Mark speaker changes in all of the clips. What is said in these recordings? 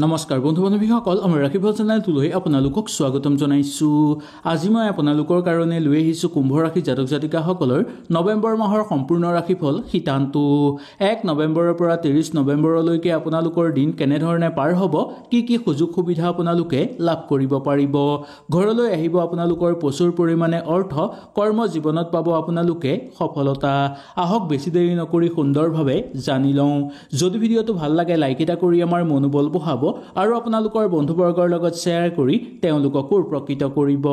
Speaker 1: নমস্কাৰ বন্ধু বান্ধৱীসকল আমাৰ ৰাশিফল চেনেলটোলৈ আপোনালোকক স্বাগতম জনাইছোঁ। আজি মই আপোনালোকৰ কাৰণে লৈ আহিছোঁ কুম্ভ ৰাশি জাতক জাতিকাসকলৰ নৱেম্বৰ মাহৰ সম্পূৰ্ণ ৰাশিফল শীতান্তু 1 নৱেম্বৰৰ পৰা 30 নৱেম্বৰলৈকে আপোনালোকৰ দিন কেনেধৰণে পাৰ হ'ব, কি সুযোগ সুবিধা আপোনালোকে লাভ কৰিব পাৰিব, ঘৰলৈ আহিব আপোনালোকৰ প্ৰচুৰ পৰিমাণে অৰ্থ, কৰ্ম জীৱনত পাব আপোনালোকে সফলতা। আহক বেছি দেৰি নকৰি সুন্দৰভাৱে জানি লওঁ। যদি ভিডিঅ'টো ভাল লাগে লাইক এটা কৰি আমাৰ মনোবল বঢ়াব আৰু আপোনালোকৰ বন্ধুবৰ্গৰ লগত শ্বেয়াৰ কৰি তেওঁলোককো উপকৃত কৰিব।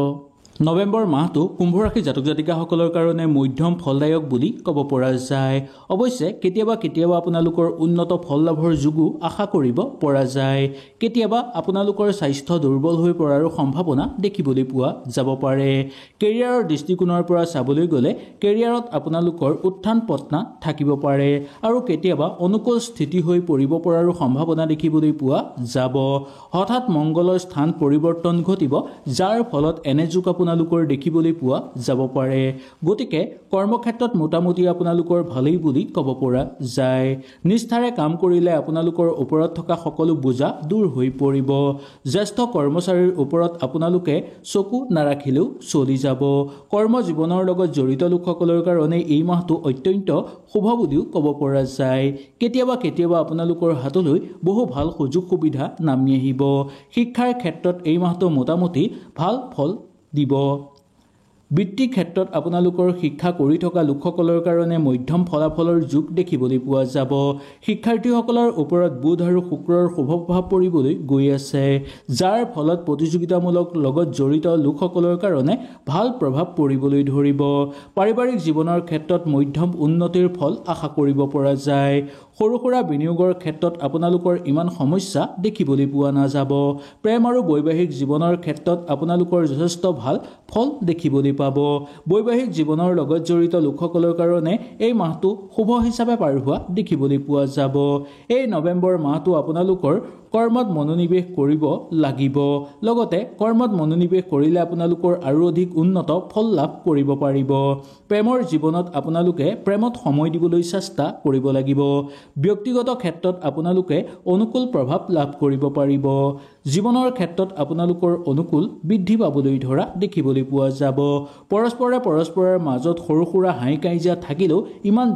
Speaker 1: নৱেম্বৰ মাহটো কুম্ভ ৰাশি জাতক জাতিকাসকলৰ কাৰণে মধ্যম ফলদায়ক বুলি ক'ব পৰা যায়। অৱশ্যে কেতিয়াবা আপোনালোকৰ উন্নত ফল লাভৰ যোগো আশা কৰিব পৰা যায়। কেতিয়াবা আপোনালোকৰ স্বাস্থ্য দুৰ্বল হৈ পৰাৰো সম্ভাৱনা দেখিবলৈ পোৱা যাব পাৰে। কেৰিয়াৰৰ দৃষ্টিকোণৰ পৰা চাবলৈ গ'লে কেৰিয়াৰত আপোনালোকৰ উত্থান পতন থাকিব পাৰে আৰু কেতিয়াবা অনুকূল স্থিতি হৈ পৰিব পৰাৰো সম্ভাৱনা দেখিবলৈ পোৱা যাব। হঠাৎ মংগলৰ স্থান পৰিৱৰ্তন ঘটিব, যাৰ ফলত এনে যুগ আপোনালোকৰ দেখিবলৈ পোৱা যাব পাৰে। গতিকে কৰ্মক্ষেত্ৰত মোটামুটি আপোনালোকৰ ভালেই বুলি ক'ব পৰা যায়। নিষ্ঠাৰে কাম কৰিলে আপোনালোকৰ ওপৰত থকা সকলো বোজা দূৰ হৈ পৰিব। জ্যেষ্ঠ কৰ্মচাৰীৰ ওপৰত আপোনালোকে চকু নাৰাখিলেও চলি যাব। কৰ্ম জীৱনৰ লগত জড়িত লোকসকলৰ কাৰণে এই মাহটো অত্যন্ত শুভ বুলিও ক'ব পৰা যায়। কেতিয়াবা আপোনালোকৰ হাতলৈ বহু ভাল সুযোগ সুবিধা নামি আহিব। শিক্ষাৰ ক্ষেত্ৰত এই মাহটো মোটামুটি ভাল ফল দিব। বৃত্তিৰ ক্ষেত্ৰত আপোনালোকৰ শিক্ষা কৰি থকা লোকসকলৰ কাৰণে মধ্যম ফলাফলৰ যোগ দেখিবলৈ পোৱা যাব। শিক্ষাৰ্থীসকলৰ ওপৰত বুধ আৰু শুক্ৰৰ শুভ প্ৰভাৱ পৰিবলৈ গৈ আছে, যাৰ ফলত প্ৰতিযোগিতামূলক লগত জড়িত লোকসকলৰ কাৰণে ভাল প্ৰভাৱ পৰিবলৈ ধৰিব। পাৰিবাৰিক জীৱনৰ ক্ষেত্ৰত মধ্যম উন্নতিৰ ফল আশা কৰিব পৰা যায়। সৰু সুৰা বিনিয়োগৰ ক্ষেত্ৰত আপোনালোকৰ ইমান সমস্যা দেখিবলৈ পোৱা নাযাব। প্ৰেম আৰু বৈবাহিক জীৱনৰ ক্ষেত্ৰত আপোনালোকৰ যথেষ্ট ভাল ফল দেখিবলৈ পাব। বৈবাহিক জীৱনৰ লগত জড়িত লোকসকলৰ কাৰণে এই মাহটো শুভ হিচাপে পাৰ হোৱা দেখিবলৈ পোৱা যাব। এই নৱেম্বৰ মাহটো আপোনালোকৰ কৰ্মত মনোনিৱেশ কৰিব লাগিব। লগতে কৰ্মত মনোনিৱেশ কৰিলে আপোনালোকৰ আৰু অধিক উন্নত ফল লাভ কৰিব পাৰিব। প্ৰেমৰ জীৱনত আপোনালোকে প্ৰেমত সময় দিবলৈ চেষ্টা কৰিব লাগিব। ব্যক্তিগত ক্ষেত্ৰত আপোনালোকে অনুকূল প্ৰভাৱ লাভ কৰিব পাৰিব। জীৱনৰ ক্ষেত্ৰত আপোনালোকৰ অনুকূল বৃদ্ধি পাবলৈ ধৰা দেখিবলৈ পোৱা যাব। পৰস্পৰৰ মাজত সৰু সুৰা হাই কাজিয়া থাকিলেও ইমান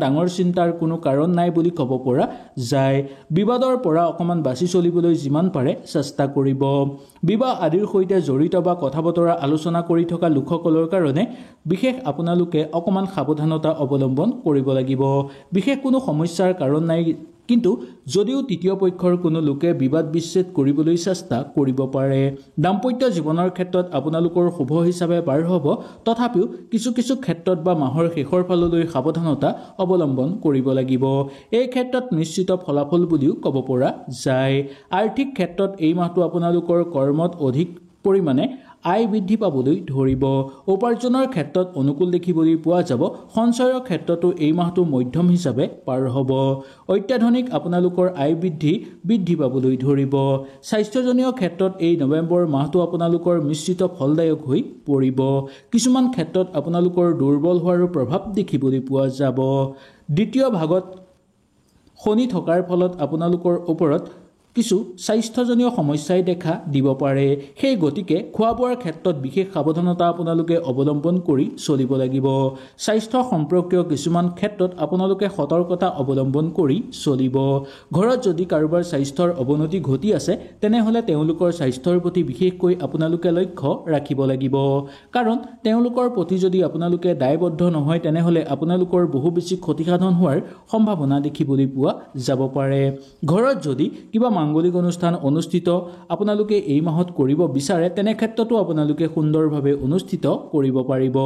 Speaker 1: ডাঙৰ চিন্তাৰ কোনো কাৰণ নাই বুলি ক'ব পৰা যায়। বিবাদৰ পৰা অকণমান বাছি চলিবলৈ যিমান পাৰে চেষ্টা কৰিব। বিবাহ আদিৰ সৈতে জড়িত বা কথা বতৰা আলোচনা কৰি থকা লোকসকলৰ কাৰণে বিশেষ আপোনালোকে অকণমান সাৱধানতা অৱলম্বন কৰিব লাগিব। বিশেষ কোনো সমস্যাৰ কাৰণ নাই, কিন্তু যদিও তৃতীয় পক্ষৰ কোনো লোকে বিবাদ বিচ্ছেদ কৰিবলৈ চেষ্টা কৰিব পাৰে। দাম্পত্য জীৱনৰ ক্ষেত্ৰত আপোনালোকৰ শুভ হিচাপে পাৰ হ'ব, তথাপিও কিছু ক্ষেত্ৰত বা মাহৰ শেষৰ ফাললৈ সাৱধানতা অৱলম্বন কৰিব লাগিব। এই ক্ষেত্ৰত নিশ্চিত ফলাফল বুলিও ক'ব পৰা যায়। আৰ্থিক ক্ষেত্ৰত এই মাহটো আপোনালোকৰ কৰ্মত অধিক পৰিমাণে আয় বৃদ্ধি পাবলৈ ধৰিব। উপাৰ্জনৰ ক্ষেত্ৰত অনুকূল দেখিবলৈ পোৱা যাব। সঞ্চয়ৰ ক্ষেত্ৰতো এই মাহটো মধ্যম হিচাপে পাৰ হ'ব। অত্যাধুনিক আপোনালোকৰ আয় বৃদ্ধি পাবলৈ ধৰিব। স্বাস্থ্যজনীয় ক্ষেত্ৰত এই নৱেম্বৰ মাহটো আপোনালোকৰ মিশ্ৰিত ফলদায়ক হৈ পৰিব। কিছুমান ক্ষেত্ৰত আপোনালোকৰ দুৰ্বল হোৱাৰো প্ৰভাৱ দেখিবলৈ পোৱা যাব। দ্বিতীয় ভাগত শনি থকাৰ ফলত আপোনালোকৰ ওপৰত কিছু স্বাস্থ্যজনীয় সমস্যাই দেখা দিব পাৰে। সেই গতিকে খোৱা বোৱাৰ ক্ষেত্ৰত বিশেষ সাৱধানতা আপোনালোকে অৱলম্বন কৰি চলিব লাগিব। স্বাস্থ্য সম্পৰ্কীয় কিছুমান ক্ষেত্ৰত আপোনালোকে সতৰ্কতা অৱলম্বন কৰি চলিব। ঘৰত যদি কাৰোবাৰ স্বাস্থ্যৰ অৱনতি ঘটি আছে, তেনেহ'লে তেওঁলোকৰ স্বাস্থ্যৰ প্ৰতি বিশেষকৈ আপোনালোকে লক্ষ্য ৰাখিব লাগিব। কাৰণ তেওঁলোকৰ প্ৰতি যদি আপোনালোকে দায়বদ্ধ নহয়, তেনেহ'লে আপোনালোকৰ বহু বেছি ক্ষতিসাধন হোৱাৰ সম্ভাৱনা দেখিবলৈ পোৱা যাব পাৰে। ঘৰত যদি কিবা মাংগলিক অনুষ্ঠান অনুষ্ঠিত আপোনালোকে এই মাহত কৰিব বিচাৰে, তেনে ক্ষেত্ৰতো আপোনালোকে সুন্দৰভাৱে অনুষ্ঠিত কৰিব পাৰিব।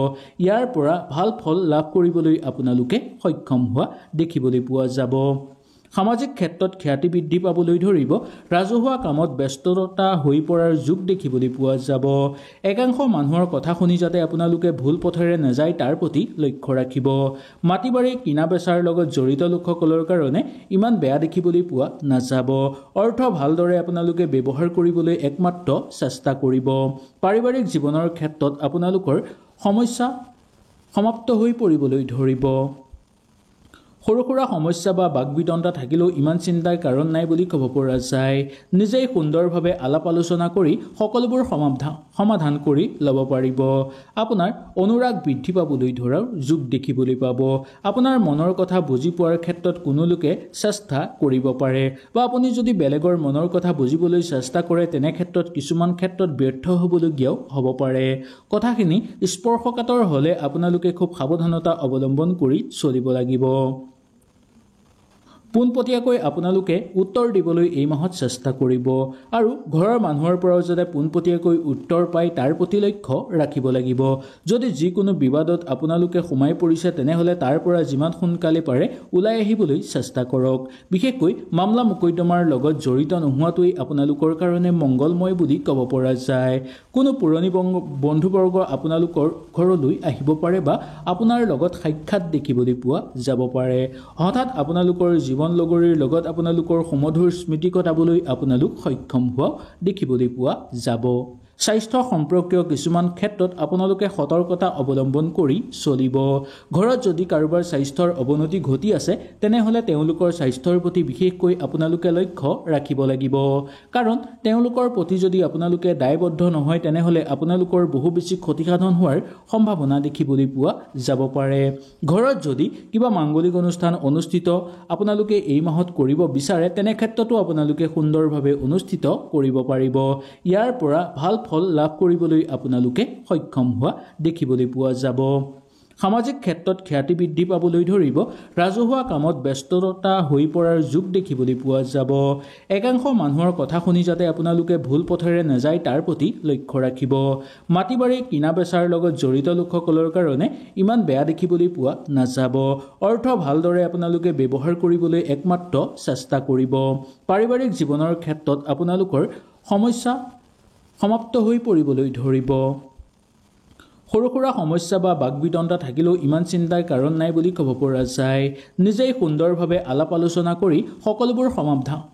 Speaker 1: ইয়াৰ পৰা ভাল ফল লাভ কৰিবলৈ আপোনালোকে সক্ষম হোৱা দেখিবলৈ পোৱা যাব। সামাজিক ক্ষেত্ৰত খ্যাতি বৃদ্ধি পাবলৈ ধৰিব। ৰাজহুৱা কামত ব্যস্ততা হৈ পৰাৰ যোগ দেখিবলৈ পোৱা যাব। একাংশ মানুহৰ কথা শুনি যাতে আপোনালোকে ভুল পথেৰে নাযায়, তাৰ প্ৰতি লক্ষ্য ৰাখিব। মাটি বাৰী কিনা বেচাৰ লগত জড়িত লোকসকলৰ কাৰণে ইমান বেয়া দেখিবলৈ পোৱা নাযাব। অৰ্থ ভালদৰে আপোনালোকে ব্যৱহাৰ কৰিবলৈ একমাত্ৰ চেষ্টা কৰিব। পাৰিবাৰিক জীৱনৰ ক্ষেত্ৰত আপোনালোকৰ সমস্যা সমাপ্ত হৈ পৰিবলৈ ধৰিব। সৰু সুৰা সমস্যা বা বাকবিতণ্ডা থাকিলেও ইমান চিন্তাৰ কাৰণ নাই বুলি ক'ব পৰা যায়। নিজেই সুন্দৰভাৱে আলাপ আলোচনা কৰি সকলোবোৰ সমাধান কৰি ল'ব পাৰিব। আপোনাৰ অনুৰাগ বৃদ্ধি পাবলৈ ধৰাৰ যোগ দেখিবলৈ পাব। আপোনাৰ মনৰ কথা বুজি পোৱাৰ ক্ষেত্ৰত কোনো লোকে চেষ্টা কৰিব পাৰে বা আপুনি যদি বেলেগৰ মনৰ কথা বুজিবলৈ চেষ্টা কৰে তেনে ক্ষেত্ৰত কিছুমান ক্ষেত্ৰত ব্যৰ্থ হ'বলগীয়াও হ'ব পাৰে। কথাখিনি স্পৰ্শকাতৰ হ'লে আপোনালোকে খুব সাৱধানতা অৱলম্বন কৰি চলিব লাগিব। পোনপটীয়াকৈ আপোনালোকে উত্তৰ দিবলৈ এই মাহত চেষ্টা কৰিব আৰু ঘৰৰ মানুহৰ পৰাও যাতে পোনপটীয়াকৈ উত্তৰ পায় তাৰ প্ৰতি লক্ষ্য ৰাখিব লাগিব। যদি যিকোনো বিবাদত আপোনালোকে সোমাই পৰিছে তেনেহ'লে তাৰ পৰা যিমান সোনকালে পাৰে ওলাই আহিবলৈ চেষ্টা কৰক। বিশেষকৈ মামলা মোকদ্দমাৰ লগত জড়িত নোহোৱাটোৱেই আপোনালোকৰ কাৰণে মংগলময় বুলি ক'ব পৰা যায়। কোনো পুৰণি বন্ধুবৰ্গ আপোনালোকৰ ঘৰলৈ আহিব পাৰে বা আপোনাৰ লগত সাক্ষাৎ দেখিবলৈ পোৱা যাব পাৰে। হঠাৎ আপোনালোকৰ জীৱন লগৰীৰ লগত আপোনালোকৰ সুমধুৰ স্মৃতি কটাবলৈ আপোনালোক সক্ষম হোৱা দেখিবলৈ পোৱা যাব। স্বাস্থ্য সম্পৰ্কীয় কিছুমান ক্ষেত্ৰত আপোনালোকে সতৰ্কতা অৱলম্বন কৰি চলিব। ঘৰত যদি কাৰোবাৰ স্বাস্থ্যৰ অৱনতি ঘটি আছে তেনেহ'লে তেওঁলোকৰ স্বাস্থ্যৰ প্ৰতি বিশেষকৈ আপোনালোকে লক্ষ্য ৰাখিব লাগিব। কাৰণ তেওঁলোকৰ প্ৰতি যদি আপোনালোকে দায়বদ্ধ নহয় তেনেহ'লে আপোনালোকৰ বহু বেছি ক্ষতিসাধন হোৱাৰ সম্ভাৱনা দেখিবলৈ পোৱা যাব পাৰে। ঘৰত যদি কিবা মাংগলিক অনুষ্ঠান অনুষ্ঠিত আপোনালোকে এই মাহত কৰিব বিচাৰে তেনে ক্ষেত্ৰতো আপোনালোকে সুন্দৰভাৱে অনুষ্ঠিত কৰিব পাৰিব। ইয়াৰ পৰা ভাল ফল লাভ কৰিবলৈ আপোনালোকে সক্ষম হোৱা দেখিবলৈ পোৱা যাব। সামাজিক ক্ষেত্ৰত খ্যাতি বৃদ্ধি পাবলৈ ধৰিব। ৰাজহুৱা কামত ব্যস্ততা হৈ পৰাৰ যোগ দেখিবলৈ পোৱা যাব। একাংশ মানুহৰ কথা শুনি যাতে আপোনালোকে ভুল পথেৰে নাযায় তাৰ প্ৰতি লক্ষ্য ৰাখিব। মাটি বাৰী কিনা বেচাৰ লগত জড়িত লোকসকলৰ কাৰণে ইমান বেয়া দেখিবলৈ পোৱা নাযাব। অৰ্থ ভালদৰে আপোনালোকে ব্যৱহাৰ কৰিবলৈ একমাত্ৰ চেষ্টা কৰিব। পাৰিবাৰিক জীৱনৰ ক্ষেত্ৰত আপোনালোকৰ সমস্যা সমাপ্ত হৈ পৰিবলৈ ধৰিব। সৰু সুৰা সমস্যা বা বাকবিতণ্ডা থাকিলেও ইমান চিন্তাৰ কাৰণ নাই বুলি ক'ব পৰা যায়। নিজেই সুন্দৰভাৱে আলাপ আলোচনা কৰি সকলোবোৰ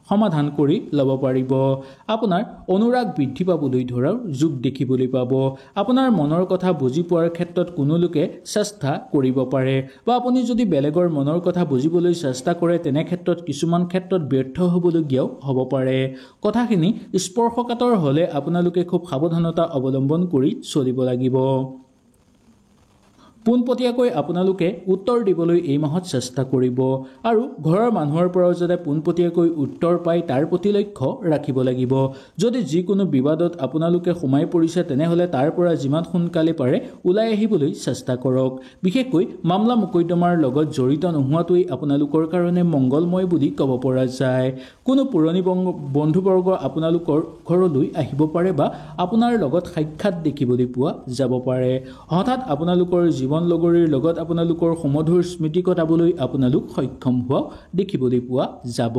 Speaker 1: সমাধান কৰি ল'ব পাৰিব। আপোনাৰ অনুৰাগ বৃদ্ধি পাবলৈ ধৰাৰ যোগ দেখিবলৈ পাব। আপোনাৰ মনৰ কথা বুজি পোৱাৰ ক্ষেত্ৰত কোনো লোকে চেষ্টা কৰিব পাৰে বা আপুনি যদি বেলেগৰ মনৰ কথা বুজিবলৈ চেষ্টা কৰে তেনে ক্ষেত্ৰত কিছুমান ক্ষেত্ৰত ব্যৰ্থ হ'বলগীয়াও হ'ব পাৰে। কথাখিনি স্পৰ্শকাতৰ হ'লে আপোনালোকে খুব সাৱধানতা অৱলম্বন কৰি চলিব লাগিব। পোনপটীয়াকৈ আপোনালোকে উত্তৰ দিবলৈ এই মাহত চেষ্টা কৰিব আৰু ঘৰৰ মানুহৰ পৰাও যাতে পোনপটীয়াকৈ উত্তৰ পায় তাৰ প্ৰতি লক্ষ্য ৰাখিব লাগিব। যদি যিকোনো বিবাদত আপোনালোকে সোমাই পৰিছে তেনেহ'লে তাৰ পৰা যিমান সোনকালে পাৰে ওলাই আহিবলৈ চেষ্টা কৰক। বিশেষকৈ মামলা মোকদ্দমাৰ লগত জড়িত নোহোৱাটোৱেই আপোনালোকৰ কাৰণে মংগলময় বুলি ক'ব পৰা যায়। কোনো পুৰণি বন্ধুবৰ্গ আপোনালোকৰ ঘৰলৈ আহিব পাৰে বা আপোনাৰ লগত সাক্ষাৎ দেখিবলৈ পোৱা যাব পাৰে। হঠাৎ আপোনালোকৰ জীৱন লগৰীৰ লগত আপোনালোকৰ সুমধুৰ স্মৃতি কটাবলৈ আপোনালোক সক্ষম হোৱা দেখিবলৈ পোৱা যাব।